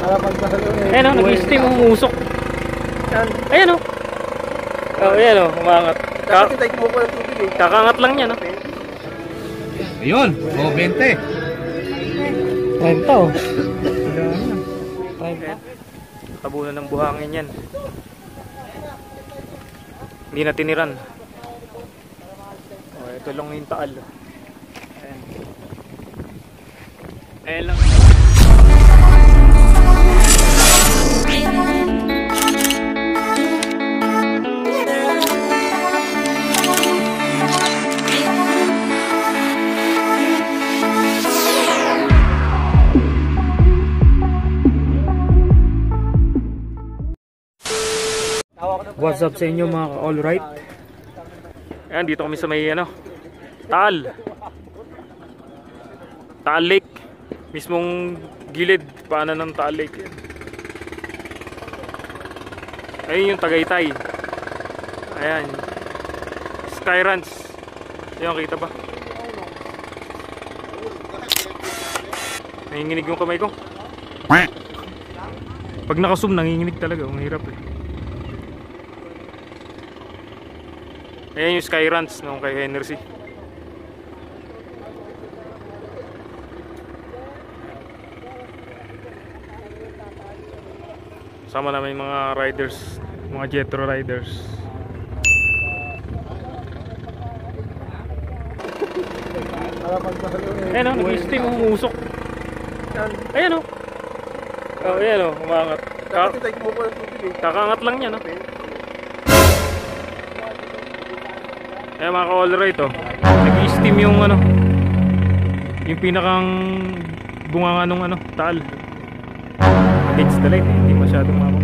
Ayan o, nag-steam, umusok. Ayan o. Oh, ayan o, umangat. Kakangat lang yan o. Ayun, o 20. 30 o. 30. Tabunan ng buhangin yan. Hindi na tiniran. Oh, ito lang yung taal. Ayan. Ayan lang. What's up sa inyo mga ka-alright? Ayan, dito kami sa may Taal Lake. Mismong gilid paanan ng Taal Lake. Ayun yung Tagaytay. Ayan, Sky Ranch. Ayan, kita ba? Nanginginig yung kamay ko. Pag naka-zoom, nanginginig talaga. Ang hirap eh. Ayan yung Sky Ranch nung kay Henry. Sama namin yung mga riders, mga Jetro riders. Ayan o, nag-steam, umusok. Ayan o. Oh, ayan o, umangat. Kakangat lang yan o. Ayan mga ka-alright o. Nag-steam yung yung pinakang bunganga nung taal. Against the light, hindi masyadong mako.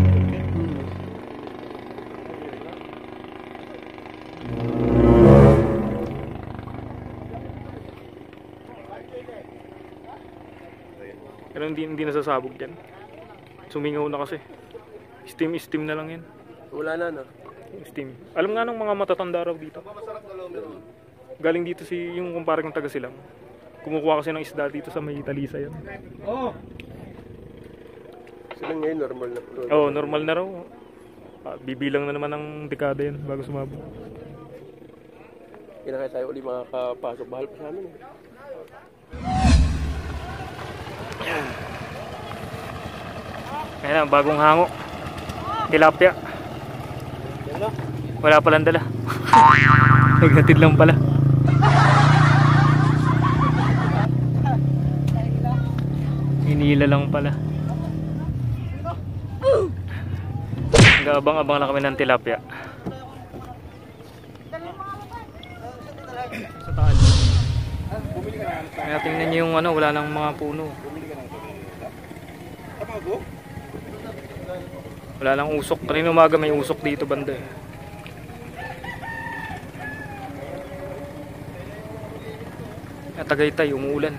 Pero hindi nasasabog yan. Sumingaw na kasi. Steam na lang yan. Wala na Steam. Alam nga nung mga matatanda raw dito. Galing dito yung kumpare kong taga Silang. Kumukuha kasi ng isda dito sa may Talisa yan. Oh. Silang ngayon normal na. Oo, normal na raw. Bibilang na naman ng dekada yan bago sumabog. Kinakaya tayo ulit makakapasok. Bahal pa sa amin eh. Ayan na, bagong hango. Tilapia. Wala palang dala. Naghatid lang pala. Hinila lang pala. Abang-abang lang kami ng tilapia. Sa taal. Kaya tingnan nyo yung wala nang mga puno. Wala lang usok. Kanina umaga may usok dito banda eh. At Tagaytay, umuulan.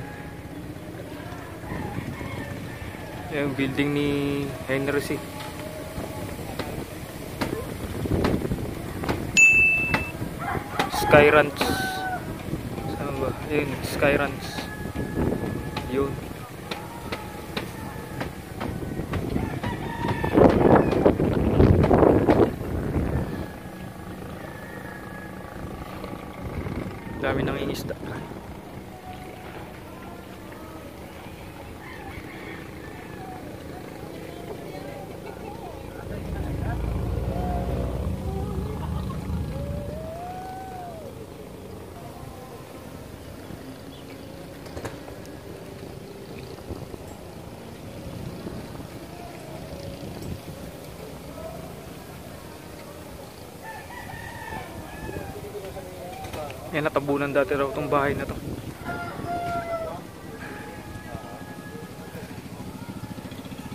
Yung building ni Henry. Sky Ranch. Saan ba? Ayun, Sky Ranch. Yun. Dami nang ingisda. Yan, natabunan dati raw itong bahay na to.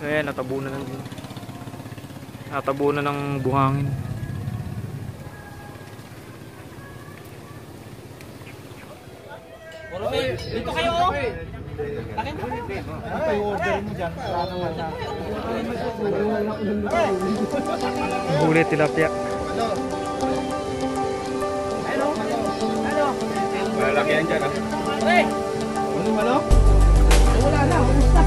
Ayan, natabunan ng buhangin. Dito kayo oh. Takin mo. Ano pa yung order mo dyan? Huli tilapia. Malalaki yan dyan, ha? Hey! Ano? Wala na, kumusta?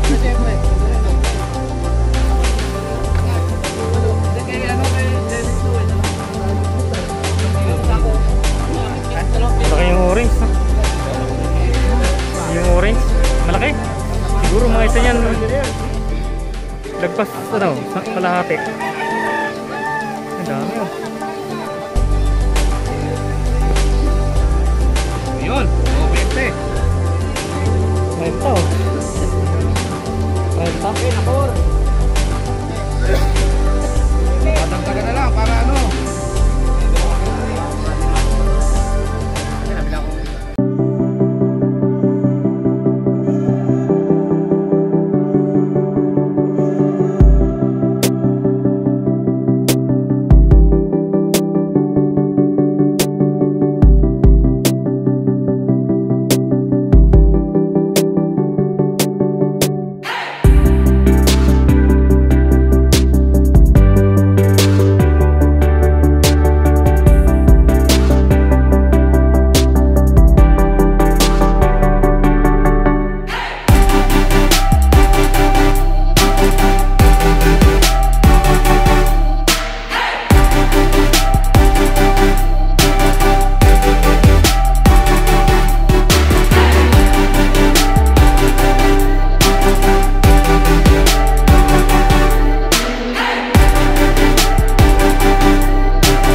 Malaki. Siguro mga isa niyan. Lagpas, ano, kalahati. Ang dami oh. Ayun, oh, 20. Kwenta oh. Kwenta.